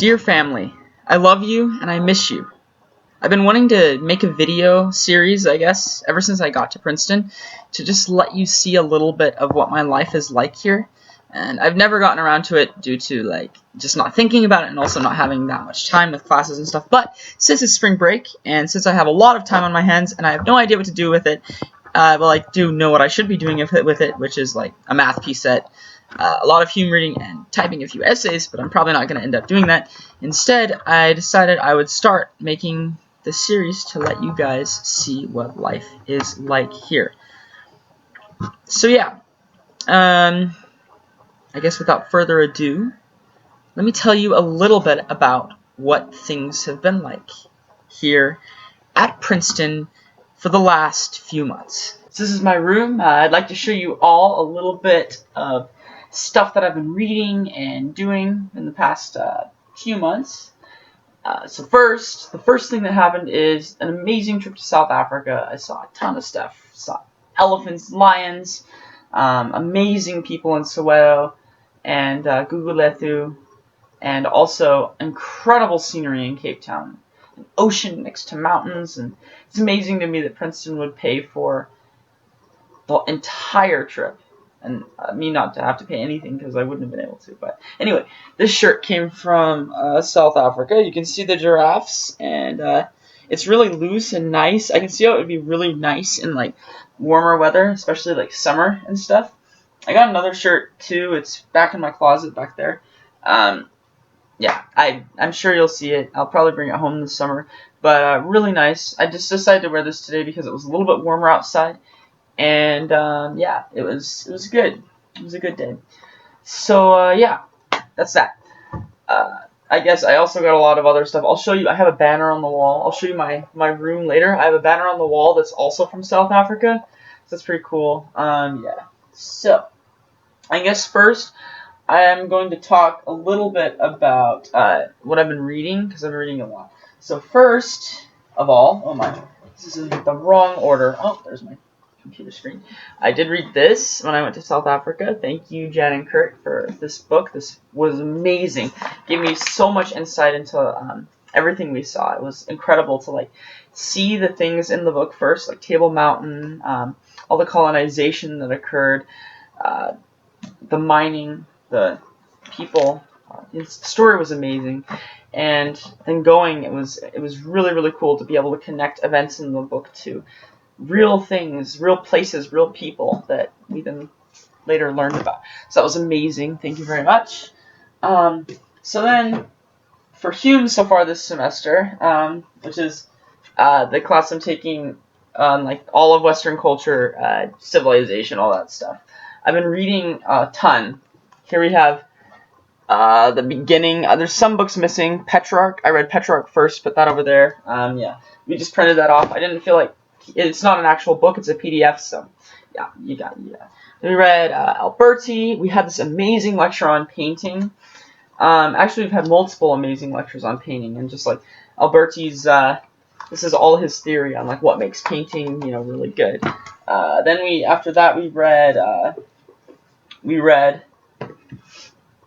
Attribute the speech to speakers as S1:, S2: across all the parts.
S1: Dear family, I love you and I miss you. I've been wanting to make a video series, I guess, ever since I got to Princeton, to just let you see a little bit of what my life is like here. And I've never gotten around to it due to just not thinking about it and also not having that much time with classes and stuff. But since it's spring break and since I have a lot of time on my hands and I have no idea what to do with it, well, I do know what I should be doing with it, which is like a math piece set, a lot of human reading, and typing a few essays, but I'm probably not going to end up doing that. Instead, I decided I would start making this series to let you guys see what life is like here. So yeah, I guess without further ado, let me tell you a little bit about what things have been like here at Princeton for the last few months. So this is my room. I'd like to show you all a little bit of stuff that I've been reading and doing in the past few months. So the first thing that happened is an amazing trip to South Africa. I saw a ton of stuff. Saw elephants, lions, amazing people in Soweto and Gugulethu, and also incredible scenery in Cape Town. An ocean next to mountains, and it's amazing to me that Princeton would pay for the entire trip. And me not to have to pay anything because I wouldn't have been able to. But anyway, this shirt came from South Africa. You can see the giraffes, and it's really loose and nice. I can see how it would be really nice in like warmer weather, especially like summer and stuff. I got another shirt too. It's back in my closet back there. Yeah, I'm sure you'll see it. I'll probably bring it home this summer. But really nice. I just decided to wear this today because it was a little bit warmer outside. And yeah, it was good. It was a good day. So yeah, that's that. I guess I also got a lot of other stuff. I'll show you. I have a banner on the wall. I'll show you my room later. I have a banner on the wall that's also from South Africa. So that's pretty cool. Yeah. So I guess first I am going to talk a little bit about what I've been reading because I've been reading a lot. So first of all, oh my, this is in the wrong order. Oh, there's my computer screen. I did read this when I went to South Africa. Thank you, Jan and Kurt, for this book. This was amazing. Gave me so much insight into everything we saw. It was incredible to see the things in the book first, like Table Mountain, all the colonization that occurred, the mining, the people. The story was amazing. And then it was really, really cool to be able to connect events in the book to real things, real places, real people that we then later learned about. So that was amazing. Thank you very much. So then, for Hume so far this semester, which is the class I'm taking on all of Western culture, civilization, all that stuff, I've been reading a ton. Here we have the beginning. There's some books missing. Petrarch. I read Petrarch first. Put that over there. Yeah, we just printed that off. I didn't feel like it's not an actual book, it's a PDF, so yeah, you got it. Yeah. Then we read Alberti. We had this amazing lecture on painting. Actually, we've had multiple amazing lectures on painting, and just Alberti's, this is all his theory on what makes painting, really good. Then after that, we read we read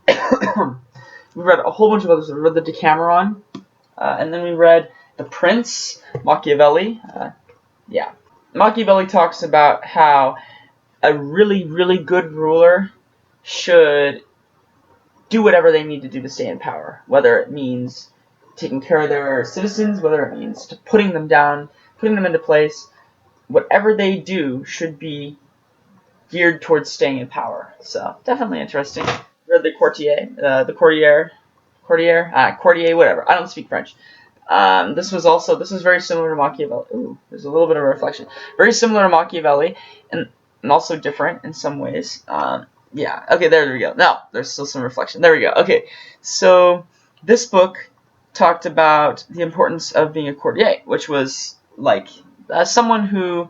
S1: a whole bunch of others. We read the Decameron, and then we read The Prince, Machiavelli. Yeah, Machiavelli talks about how a really, really good ruler should do whatever they need to do to stay in power, whether it means taking care of their citizens, whether it means putting them down, putting them into place. Whatever they do should be geared towards staying in power. So definitely interesting. Read the Courtier, whatever. I don't speak French. This was very similar to Machiavelli. Ooh, there's a little bit of a reflection. Very similar to Machiavelli, and also different in some ways. Yeah, okay, there we go. No, there's still some reflection. There we go. Okay, so this book talked about the importance of being a courtier, which was someone who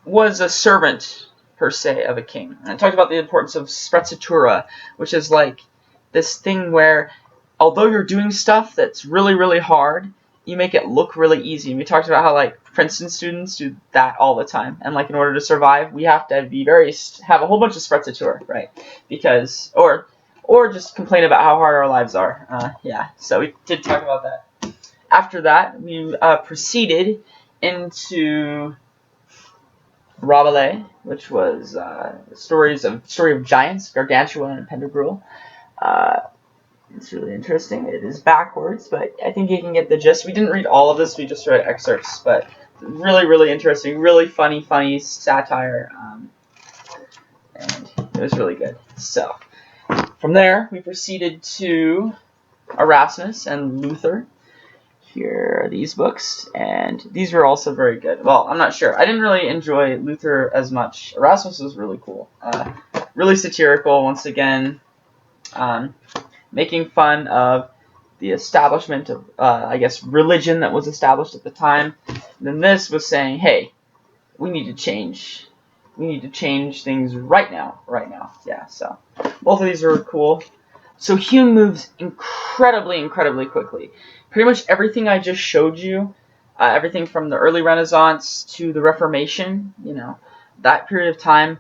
S1: was a servant, per se, of a king. And it talked about the importance of sprezzatura, which is this thing where although you're doing stuff that's really, really hard, you make it look really easy. And we talked about how Princeton students do that all the time. And in order to survive, we have to have a whole bunch of sprezzatura, right? Because or or just complain about how hard our lives are. Yeah, so we did talk about that. After that, we proceeded into Rabelais, which was story of giants, Gargantua and Pantagruel. It's really interesting. It is backwards, but I think you can get the gist. We didn't read all of this; we just read excerpts, but really, really interesting, really funny satire, and it was really good. So from there, we proceeded to Erasmus and Luther. Here are these books, and these were also very good. Well, I'm not sure. I didn't really enjoy Luther as much. Erasmus was really cool. Really satirical, once again, making fun of the establishment of, I guess, religion that was established at the time. And then this was saying, hey, we need to change. We need to change things right now. Yeah, so both of these are cool. So Hume moves incredibly quickly. Pretty much everything I just showed you, everything from the early Renaissance to the Reformation, that period of time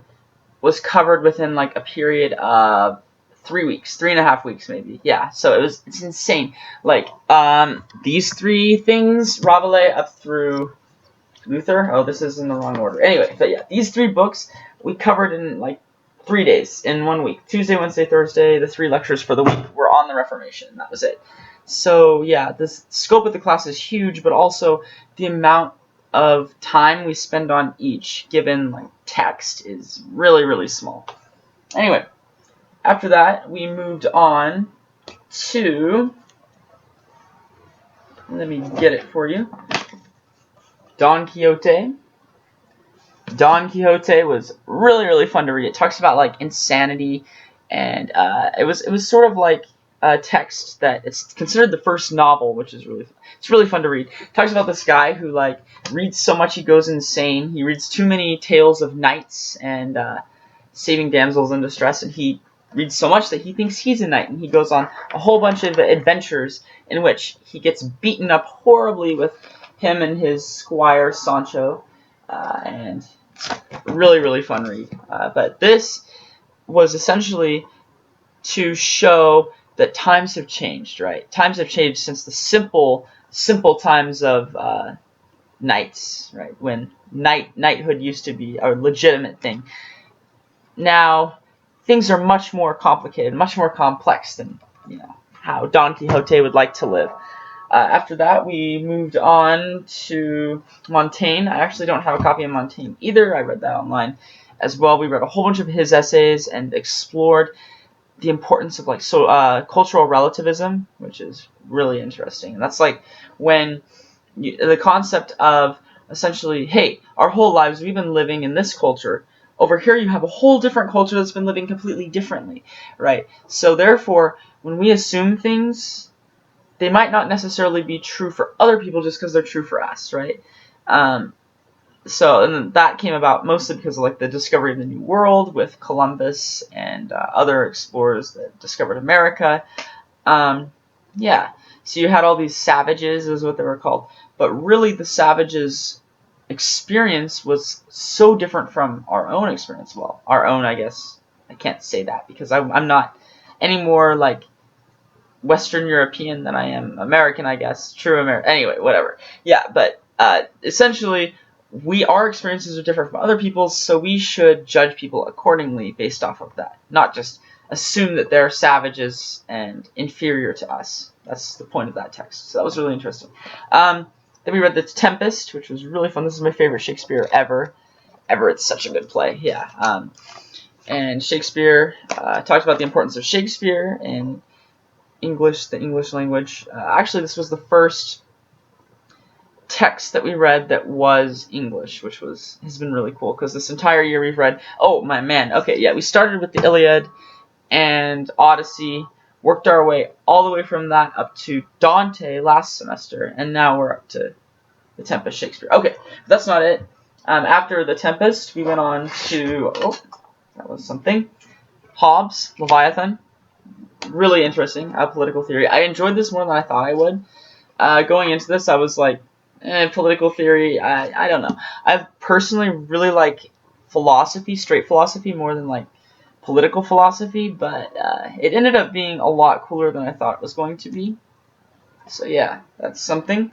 S1: was covered within like a period of 3 weeks, 3.5 weeks maybe. Yeah, so it's insane. Like these three things, Rabelais up through Luther. Oh, this is in the wrong order. Anyway, but yeah, these 3 books we covered in like 3 days, in 1 week. Tuesday, Wednesday, Thursday, the 3 lectures for the week were on the Reformation, and that was it. So yeah, the scope of the class is huge, but also the amount of time we spend on each given like text is really small. Anyway, after that we moved on to, let me get it for you, Don Quixote. Don Quixote was really fun to read. It talks about like insanity, and it was sort of like a text that it's considered the first novel, which is really fun to read. It talks about this guy who like reads so much he goes insane. He reads too many tales of knights and saving damsels in distress, and he reads so much that he thinks he's a knight, and he goes on a whole bunch of adventures in which he gets beaten up horribly with him and his squire Sancho, and really fun read. But this was essentially to show that times have changed, right? Times have changed since the simple times of knights, right? When knighthood used to be a legitimate thing. Now things are much more complicated, much more complex than how Don Quixote would like to live. After that, we moved on to Montaigne. I actually don't have a copy of Montaigne either. I read that online as well. We read a whole bunch of his essays and explored the importance of cultural relativism, which is really interesting. And that's like when the concept of essentially, hey, our whole lives we've been living in this culture. Over here you have a whole different culture that's been living completely differently, right? So therefore, when we assume things, they might not necessarily be true for other people just because they're true for us, right? And that came about mostly because of like the discovery of the New World with Columbus and other explorers that discovered America. Yeah, so you had all these savages, is what they were called, but really the savages' experience was so different from our own experience. Well, our own, I guess. I can't say that because I'm not any more like Western European than I am American, I guess. True American. Anyway, whatever. Yeah, but essentially, our experiences are different from other people's, so we should judge people accordingly based off of that. Not just assume that they're savages and inferior to us. That's the point of that text. So that was really interesting. Then we read The Tempest, which was really fun. This is my favorite Shakespeare ever. It's such a good play. Yeah. And Shakespeare talked about the importance of Shakespeare and the English language. Actually, this was the first text that we read that was English, which has been really cool because this entire year we've read. Oh my man! Okay, yeah, we started with the Iliad and Odyssey, worked our way all the way from that up to Dante last semester, and now we're up to The Tempest, Shakespeare. Okay, that's not it. After The Tempest, we went on to that was something. Hobbes, Leviathan. Really interesting, political theory. I enjoyed this more than I thought I would. Going into this, I was like, political theory, I don't know. I personally really like philosophy, straight philosophy, more than like political philosophy, but it ended up being a lot cooler than I thought it was going to be. So yeah, that's something.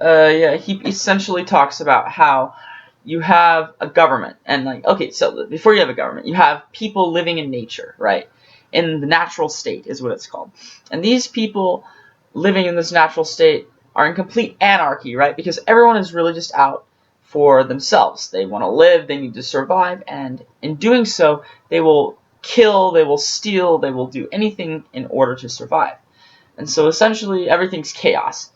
S1: Yeah, he essentially talks about how you have a government, and like, okay, so before you have a government, you have people living in nature, right? In the natural state is what it's called. And these people living in this natural state are in complete anarchy, right? Because everyone is really just out for themselves. They want to live, they need to survive, and in doing so, they will kill, they will steal, they will do anything in order to survive. And so essentially everything's chaos.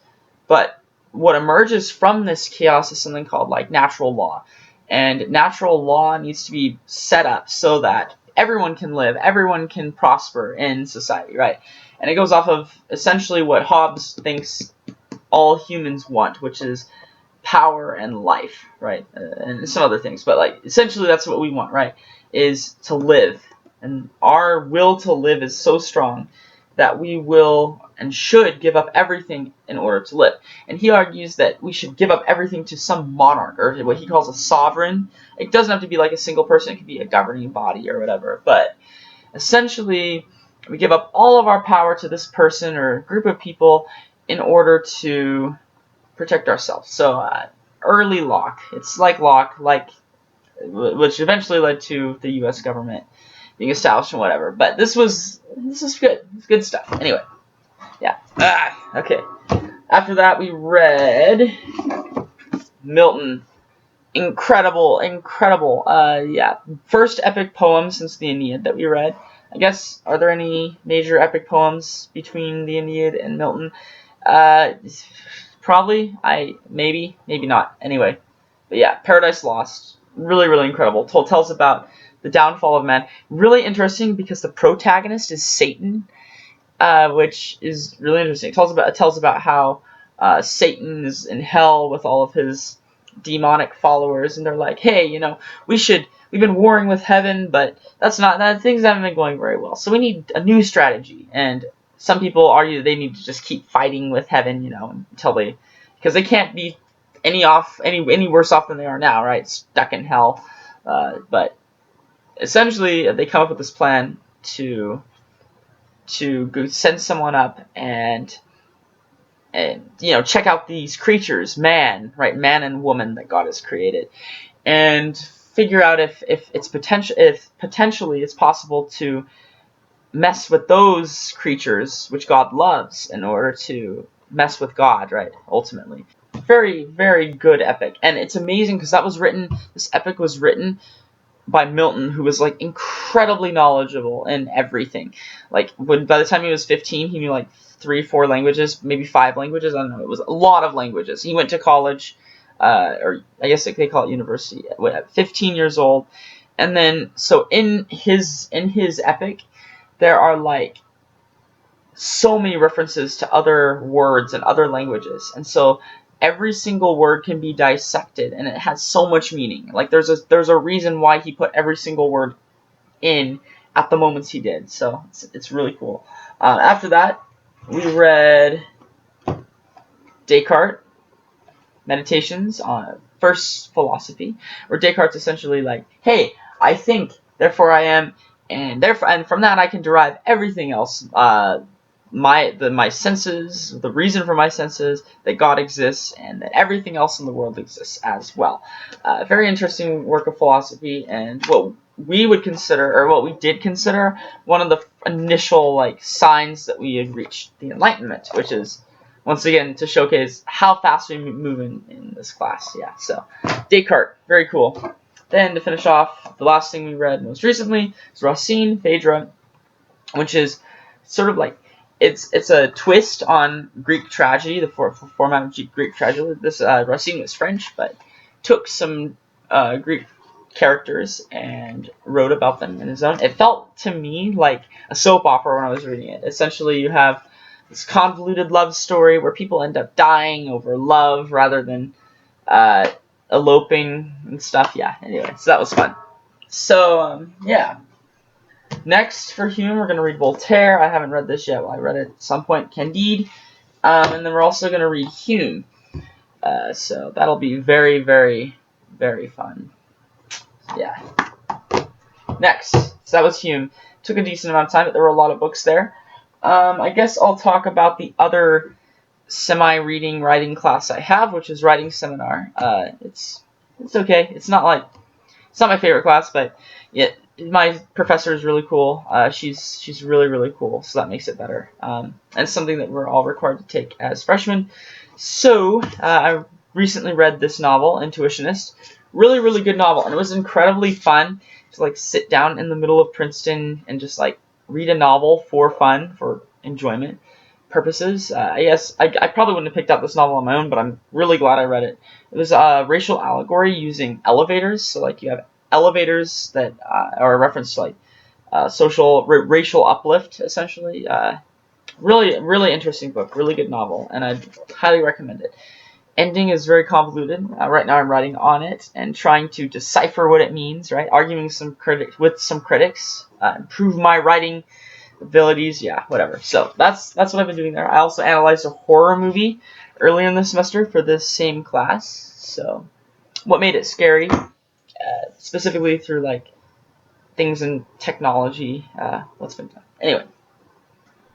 S1: But what emerges from this chaos is something called like natural law. And natural law needs to be set up so that everyone can live, everyone can prosper in society, right? And it goes off of essentially what Hobbes thinks all humans want, which is power and life, right? And some other things, but like essentially that's what we want, right? Is to live. And our will to live is so strong that we will and should give up everything in order to live. And he argues that we should give up everything to some monarch, or what he calls a sovereign. It doesn't have to be like a single person, it could be a governing body or whatever, but essentially we give up all of our power to this person or group of people in order to protect ourselves. So early Locke, it's like Locke, which eventually led to the U.S. government being established and whatever. But this is good. It's good stuff. Anyway, yeah. Okay. After that, we read Milton. Incredible. Yeah. First epic poem since the Aeneid that we read. I guess, are there any major epic poems between the Aeneid and Milton? Probably. Maybe not. Anyway. But yeah, Paradise Lost. Really incredible. Tells about the downfall of man. Really interesting because the protagonist is Satan, which is really interesting. It tells about how Satan is in hell with all of his demonic followers, and they're like, hey, we've been warring with heaven, but things haven't been going very well. So we need a new strategy. And some people argue they need to just keep fighting with heaven, because they can't be any worse off than they are now, right? Stuck in hell. But essentially, they come up with this plan to go send someone up and check out these creatures, man and woman that God has created, and figure out if potentially it's possible to mess with those creatures which God loves in order to mess with God, right? Ultimately, very good epic, and it's amazing because this epic was written by Milton, who was like incredibly knowledgeable in everything. Like by the time he was 15, he knew like 3-4 languages, maybe 5 languages. I don't know. It was a lot of languages. He went to college, or I guess they call it university, at 15 years old. And then so in his epic, there are like so many references to other words and other languages, and so every single word can be dissected, and it has so much meaning. Like there's a reason why he put every single word in at the moments he did. So it's really cool. After that, we read Descartes' Meditations on First Philosophy, where Descartes essentially like, hey, I think, therefore I am, and from that I can derive everything else. My senses, the reason for my senses, that God exists, and that everything else in the world exists as well. Very interesting work of philosophy, and what we would consider, or what we did consider, one of the initial signs that we had reached the Enlightenment, which is, once again, to showcase how fast we move in this class. Yeah, so Descartes, very cool. Then to finish off, the last thing we read most recently is Racine, Phaedra, which is sort of like, it's a twist on Greek tragedy, the format of Greek tragedy. This Racine was French, but took some Greek characters and wrote about them in his own. It felt to me like a soap opera when I was reading it. Essentially, you have this convoluted love story where people end up dying over love rather than eloping and stuff. Yeah, anyway, so that was fun. So, yeah. Next, for Hume, we're going to read Voltaire. I haven't read this yet. Well, I read it at some point, Candide. And then we're also going to read Hume. So that'll be very, very, very fun. Yeah. Next, so that was Hume. Took a decent amount of time, but there were a lot of books there. I guess I'll talk about the other semi-reading writing class I have, which is writing seminar. It's okay. It's not my favorite class, but yeah, my professor is really cool. She's really cool, so that makes it better. And it's something that we're all required to take as freshmen. So I recently read this novel, Intuitionist. Really good novel, and it was incredibly fun to like sit down in the middle of Princeton and just like read a novel for fun, for enjoyment purposes. I guess I probably wouldn't have picked up this novel on my own, but I'm really glad I read it. It was a racial allegory using elevators. So like you have elevators that are a reference to like racial uplift, essentially. Really interesting book, really good novel, and I highly recommend it. Ending is very convoluted. Right now I'm writing on it and trying to decipher what it means, right? Arguing with some critics, improve my writing abilities, yeah, whatever. So that's what I've been doing there. I also analyzed a horror movie earlier in the semester for this same class. So what made it scary, specifically through like things in technology, what's been done. Anyway,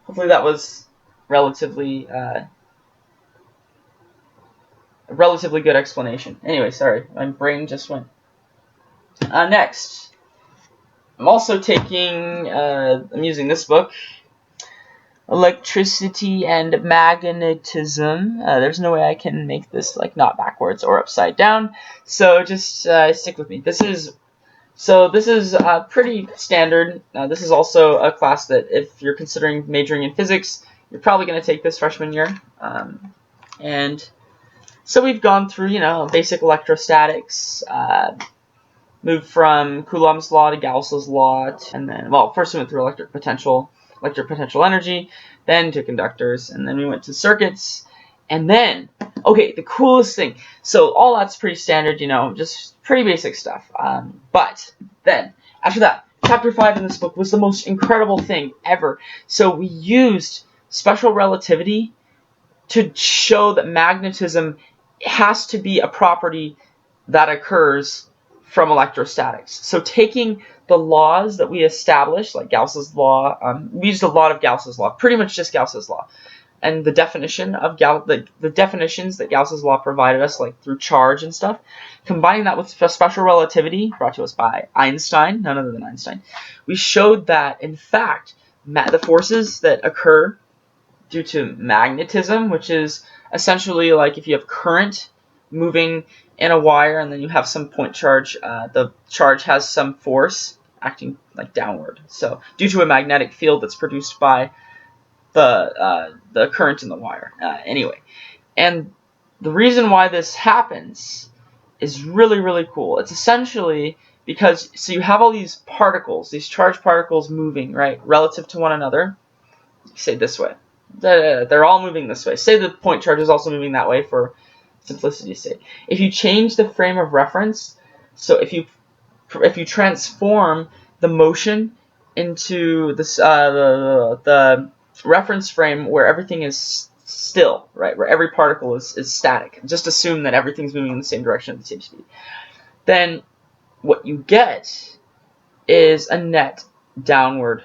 S1: hopefully that was relatively a relatively good explanation. Anyway, sorry, my brain just went. Next, I'm also taking, I'm using this book, Electricity and Magnetism. There's no way I can make this like not backwards or upside down, so just stick with me. This is pretty standard. This is also a class that if you're considering majoring in physics, you're probably going to take this freshman year. And so we've gone through, basic electrostatics, moved from Coulomb's law to Gauss's law, and then, first we went through electric potential energy, then to conductors, and then we went to circuits, and then, okay, the coolest thing. So all that's pretty standard, just pretty basic stuff. But then, after that, chapter 5 in this book was the most incredible thing ever. So we used special relativity to show that magnetism has to be a property that occurs from electrostatics. So taking the laws that we established, like Gauss's law, we used a lot of Gauss's law, pretty much just Gauss's law, and the definition of the definitions that Gauss's law provided us, like through charge and stuff, combining that with special relativity brought to us by Einstein, none other than Einstein, we showed that in fact the forces that occur due to magnetism, which is essentially like if you have current moving in a wire and then you have some point charge, the charge has some force acting like downward. So due to a magnetic field that's produced by the current in the wire. Anyway, and the reason why this happens is really cool. It's essentially because, so you have all these particles, these charged particles moving, right, relative to one another. Say it this way. They're all moving this way. Say the point charge is also moving that way for simplicity's sake. If you change the frame of reference, so if you transform the motion into this the reference frame where everything is still, right, where every particle is static, just assume that everything's moving in the same direction at the same speed, then what you get is a net downward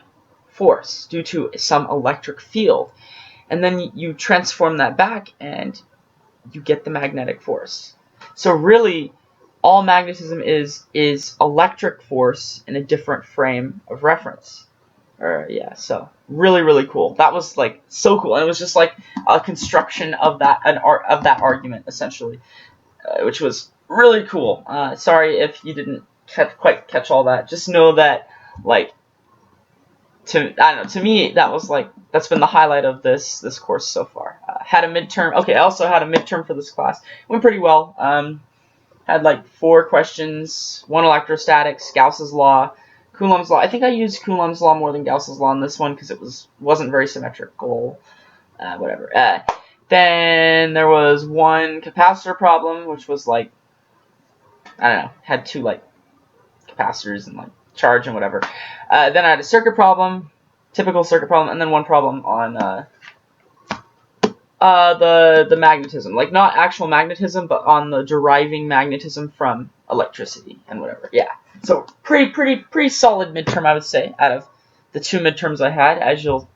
S1: force due to some electric field. And then you transform that back and you get the magnetic force. So really, all magnetism is electric force in a different frame of reference. So really cool. That was like so cool, and it was just like a construction of that argument essentially, which was really cool. Sorry if you didn't quite catch all that. Just know that like to me that's been the highlight of this course so far. Had a midterm. Okay, I also had a midterm for this class. Went pretty well. Had like 4 questions, 1 electrostatics, Gauss's law, Coulomb's law. I think I used Coulomb's law more than Gauss's law in this one because it wasn't very symmetrical. Whatever. Then there was 1 capacitor problem, which was like, I don't know, had 2 like capacitors and like charge and whatever. Then I had a circuit problem, typical circuit problem, and then 1 problem on the magnetism, like not actual magnetism, but on the deriving magnetism from electricity and whatever. Yeah. So pretty solid midterm, I would say, out of the 2 midterms I had. As you'll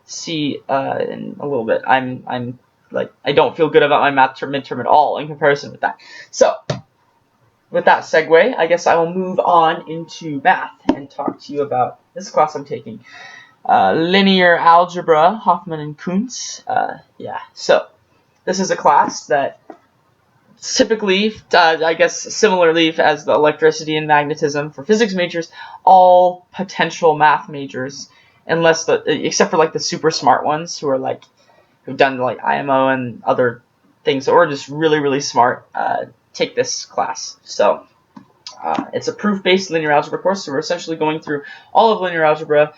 S1: see in a little bit, I'm like, I don't feel good about my math midterm at all in comparison with that. So with that segue, I guess I will move on into math and talk to you about this class I'm taking. Linear algebra, Hoffman and Kuntz. Yeah, so this is a class that typically, I guess similarly as the electricity and magnetism for physics majors, all potential math majors, except for like the super smart ones who are like, who've done like IMO and other things, or just really smart, take this class. So it's a proof-based linear algebra course, so we're essentially going through all of linear algebra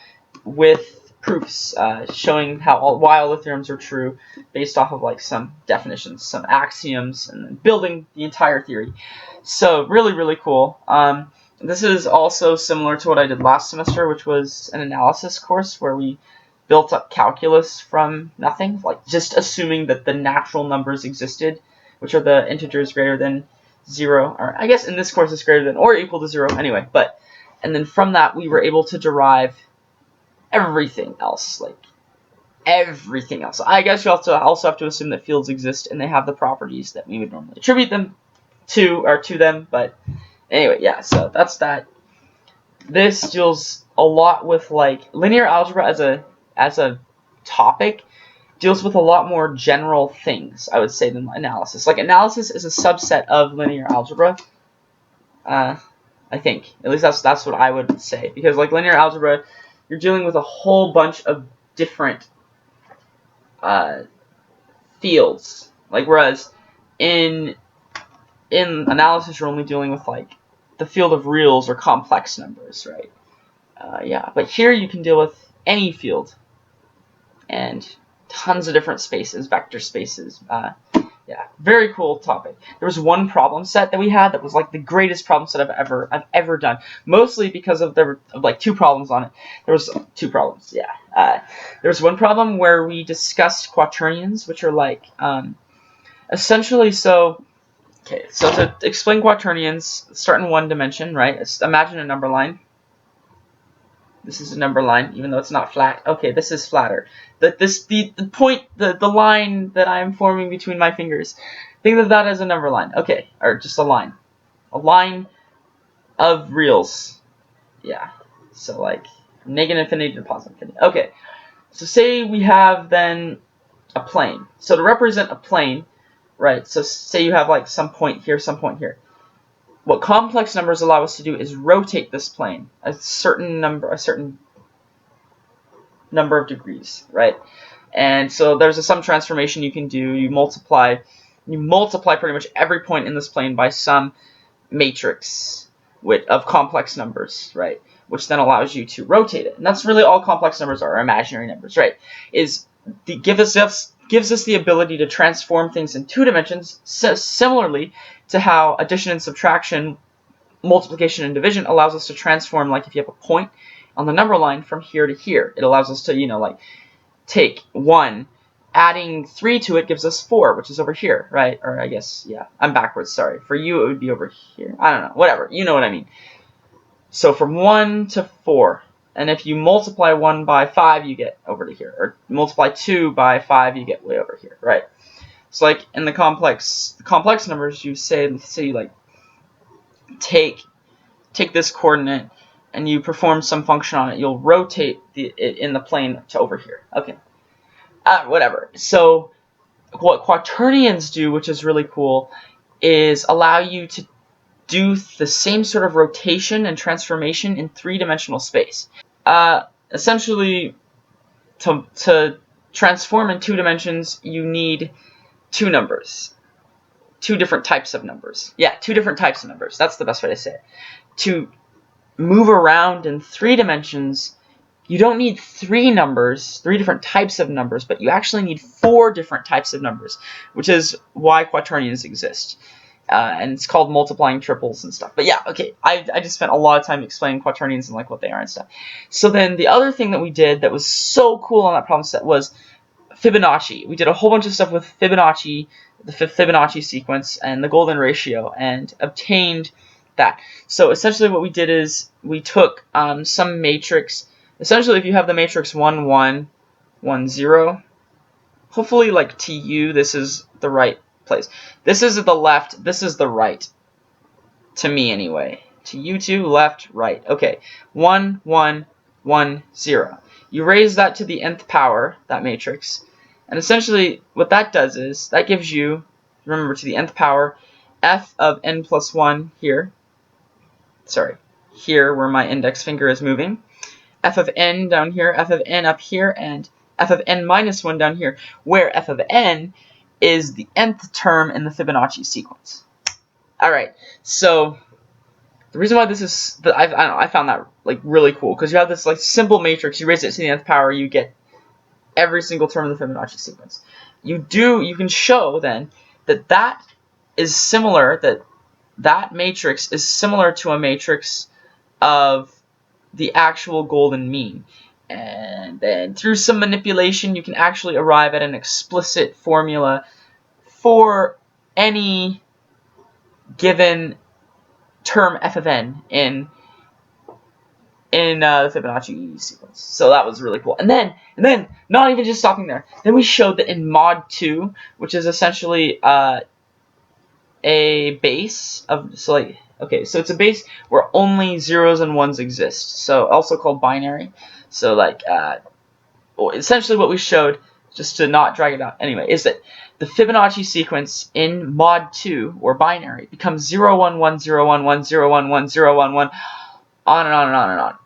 S1: with proofs, showing why all the theorems are true based off of like some definitions, some axioms, and then building the entire theory. So really cool. This is also similar to what I did last semester, which was an analysis course where we built up calculus from nothing, like just assuming that the natural numbers existed, which are the integers greater than 0, or I guess in this course it's greater than or equal to 0 anyway, and then from that we were able to derive everything else, like everything else. I guess you also have to assume that fields exist and they have the properties that we would normally attribute them to, or to them, but anyway, yeah, so that's that. This deals a lot with like linear algebra as a topic deals with a lot more general things, I would say, than analysis. Like analysis is a subset of linear algebra. I think, at least that's what I would say, because like linear algebra, you're dealing with a whole bunch of different fields. Like whereas in analysis, you're only dealing with like the field of reals or complex numbers, right? Yeah, but here you can deal with any field and tons of different spaces, vector spaces. Yeah, very cool topic. There was one problem set that we had that was like the greatest problem set I've ever done. Mostly because of like 2 problems on it. There was 2 problems. Yeah. There was one problem where we discussed quaternions, which are like essentially so. Okay, so to explain quaternions, start in 1 dimension, right? Imagine a number line. This is a number line, even though it's not flat. Okay, this is flatter. The line that I am forming between my fingers, think of that as a number line. Okay, or just a line of reals. Yeah, so like negative infinity to positive infinity. Okay, so say we have then a plane. So to represent a plane, right? So say you have like some point here, some point here. What complex numbers allow us to do is rotate this plane a certain number of degrees, right? And so there's some transformation you can do. You multiply pretty much every point in this plane by some matrix of complex numbers, right? Which then allows you to rotate it. And that's really all complex numbers are, imaginary numbers, right? Gives us the ability to transform things in 2 dimensions, similarly to how addition and subtraction, multiplication and division allows us to transform, like if you have a point on the number line from here to here. It allows us to, like take 1, adding 3 to it gives us 4, which is over here, right? Or I guess, yeah, I'm backwards, sorry. For you, it would be over here. I don't know, whatever. You know what I mean. So from 1 to 4. And if you multiply 1 by 5, you get over to here. Or multiply 2 by 5, you get way over here, right? So like in the complex numbers, you say you like take this coordinate and you perform some function on it. You'll rotate it in the plane to over here. Okay. Whatever. So what quaternions do, which is really cool, is allow you to do the same sort of rotation and transformation in 3-dimensional space. Essentially, to transform in 2 dimensions, you need 2 numbers. 2 different types of numbers. Yeah, 2 different types of numbers. That's the best way to say it. To move around in 3 dimensions, you don't need 3 numbers, 3 different types of numbers, but you actually need 4 different types of numbers, which is why quaternions exist. And it's called multiplying triples and stuff. But yeah, okay, I just spent a lot of time explaining quaternions and like what they are and stuff. So then the other thing that we did that was so cool on that problem set was Fibonacci. We did a whole bunch of stuff with Fibonacci, the Fibonacci sequence, and the golden ratio, and obtained that. So essentially what we did is we took some matrix. Essentially, if you have the matrix 1, 1, 1, 0, hopefully like to you this is the right place. This is at the left, this is the right. To me anyway. To you two, left, right. Okay. 1, 1, 1, 0. You raise that to the nth power, that matrix. And essentially what that does is that gives you, remember, to the nth power, f of n plus 1 here. Sorry, here where my index finger is moving. F of n down here, f of n up here, and f of n minus 1 down here, where f of n is the nth term in the Fibonacci sequence. Alright, so the reason why this is, I found that like really cool, because you have this like simple matrix, you raise it to the nth power, you get every single term in the Fibonacci sequence. You can show then that that is similar, that matrix is similar to a matrix of the actual golden mean. And then through some manipulation, you can actually arrive at an explicit formula for any given term f of n in the Fibonacci sequence. So that was really cool. And then not even just stopping there. Then we showed that in mod 2, which is essentially a base of, so like, okay, so it's a base where only zeros and ones exist. So also called binary. So like, essentially what we showed, just to not drag it out anyway, is that the Fibonacci sequence in mod 2, or binary, becomes 0, 1, 1, 0, 1, 1, 0, 1, 1, 0, 1, 1, on and on and on and on.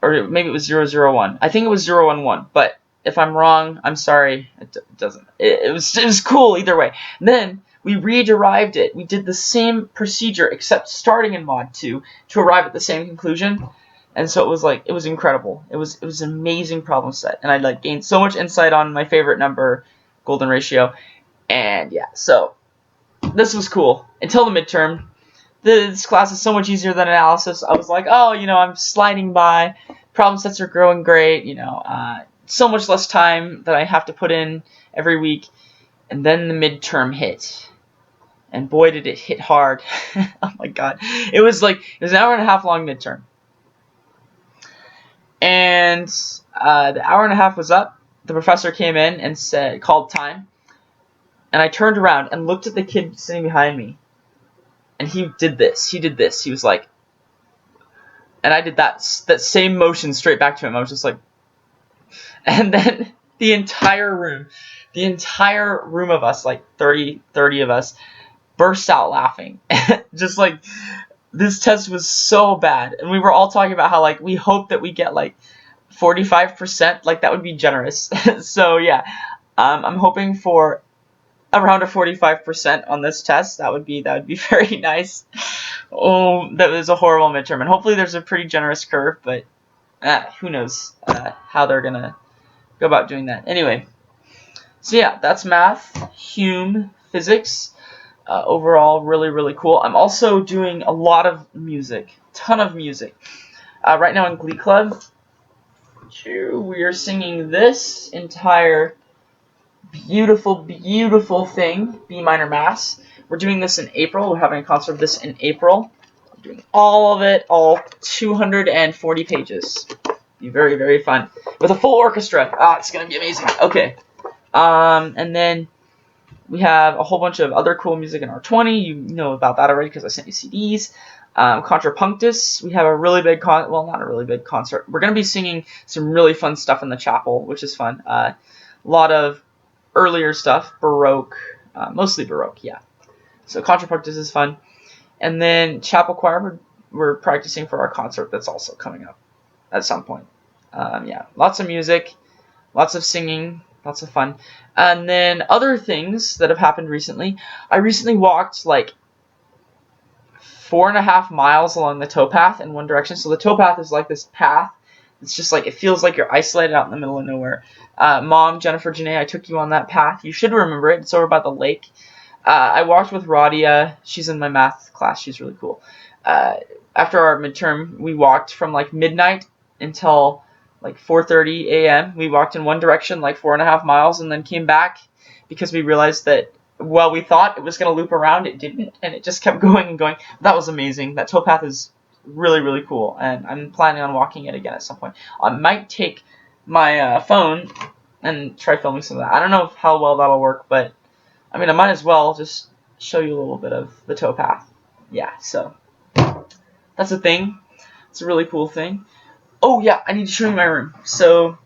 S1: Or maybe it was 0, 0, 1. I think it was 0, 1, 1, but if I'm wrong, I'm sorry. It doesn't. It was cool either way. And then we re-derived it. We did the same procedure, except starting in mod 2 to arrive at the same conclusion. And so it was like, it was incredible. It was an amazing problem set, and I like gained so much insight on my favorite number, golden ratio. And yeah, so this was cool until the midterm. This class is so much easier than analysis. I was like, oh, I'm sliding by. Problem sets are growing great. So much less time that I have to put in every week. And then the midterm hit. And boy, did it hit hard. Oh my god. It was an hour and a half long midterm. And the hour and a half was up. The professor came in and called time. And I turned around and looked at the kid sitting behind me. And he did this. He was like, and I did that same motion straight back to him. I was just like, and then the entire room of us, like 30 of us, burst out laughing. Just like, this test was so bad. And we were all talking about how like we hope that we get like 45%, like that would be generous. So yeah, I'm hoping for around a 45% on this test. That would be very nice. Oh, that was a horrible midterm, and hopefully there's a pretty generous curve, but who knows how they're gonna go about doing that. Anyway, so yeah, that's math, Hume, physics. Overall, really, really cool. I'm also doing a lot of music, ton of music. Right now in Glee Club, we are singing this entire beautiful, beautiful thing, B minor Mass. We're doing this in April. We're having a concert of this in April. I'm doing all of it, all 240 pages. Be very, very fun. With a full orchestra. It's going to be amazing. Okay. And then we have a whole bunch of other cool music in R20. You know about that already because I sent you CDs. Contrapunctus. We have a really big not a really big concert. We're going to be singing some really fun stuff in the chapel, which is fun. A lot of earlier stuff, Baroque, mostly Baroque, yeah. So Contrapunctus is fun. And then chapel choir, we're practicing for our concert that's also coming up at some point. Yeah, lots of music, lots of singing, lots of fun. And then other things that have happened recently. I recently walked like 4.5 miles along the towpath in one direction. So the towpath is like this path. It's just like, it feels like you're isolated out in the middle of nowhere. Mom, Jennifer, Janae, I took you on that path. You should remember it. It's over by the lake. I walked with Radia. She's in my math class. She's really cool. After our midterm, we walked from like midnight until like 4:30 a.m. We walked in one direction like 4.5 miles and then came back because we realized that while we thought it was going to loop around, it didn't, and it just kept going and going. That was amazing. That towpath is really, really cool, and I'm planning on walking it again at some point. I might take my phone and try filming some of that. I don't know how well that'll work, but I mean, I might as well just show you a little bit of the towpath. Yeah, so that's a thing. It's a really cool thing. Oh yeah, I need to show you my room. So,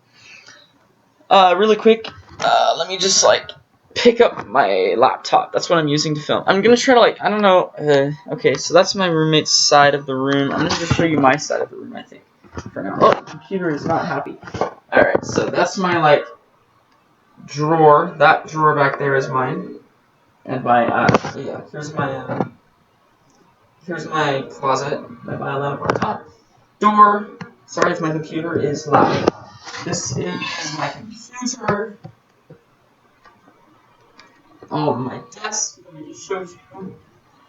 S1: really quick, let me just like pick up my laptop. That's what I'm using to film. I'm gonna try to I don't know. Okay, so that's my roommate's side of the room. I'm gonna just show you my side of the room, I think, for now. Oh, the computer is not happy. All right, so that's my drawer. That drawer back there is mine, and my yeah. Here's my closet. My violin up on top. Door. Sorry if my computer is loud. This is my computer. Oh, my desk. Let me just show you.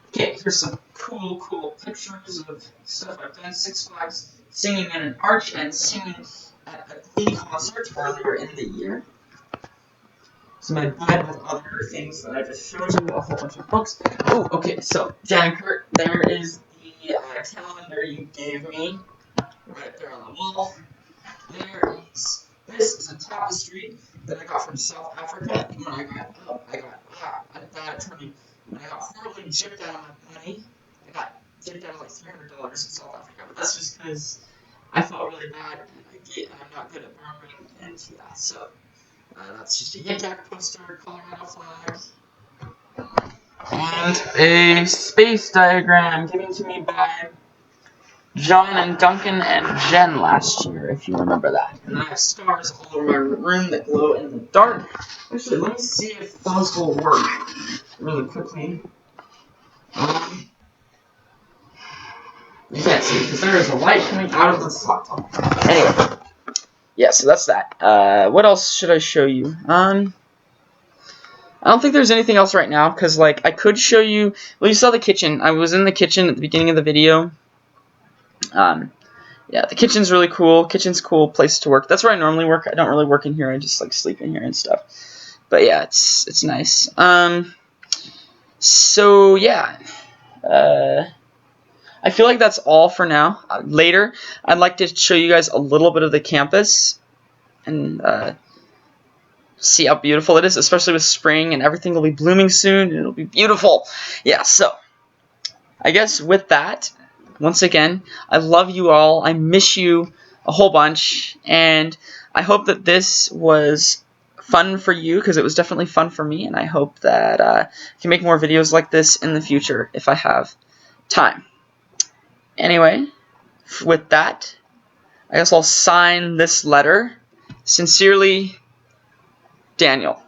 S1: Okay, here's some cool pictures of stuff I've done. Six Flags, singing in an arch, and singing at a Glee concert earlier in the year. So my bed with other things that I just showed you, a whole bunch of books. Oh, okay, so Jan Kurt, there is the calendar you gave me, right there on the wall. This is a tapestry that I got from South Africa. When I got horribly gypped out of my money. I got gypped out of like $300 in South Africa, but that's just because I felt really bad and I'm not good at borrowing, and yeah, so that's just a Yik-Yak poster, Colorado flag, and a space diagram given to me by John and Duncan and Jen last year, if you remember that. And I have stars all over my room that glow in the dark. Actually, let me see if those will work really quickly. You can't see because there is a light coming out of this laptop. Anyway, yeah, so that's that. What else should I show you? I don't think there's anything else right now because, I could show you. Well, you saw the kitchen. I was in the kitchen at the beginning of the video. Yeah, the kitchen's really cool. Kitchen's cool place to work. That's where I normally work. I don't really work in here. I just sleep in here and stuff. But yeah, it's nice. So yeah, I feel like that's all for now. Later, I'd like to show you guys a little bit of the campus and see how beautiful it is, especially with spring and everything will be blooming soon and it'll be beautiful. Yeah, so I guess with that. Once again, I love you all. I miss you a whole bunch, and I hope that this was fun for you because it was definitely fun for me, and I hope that I can make more videos like this in the future if I have time. Anyway, with that, I guess I'll sign this letter. Sincerely, Daniel.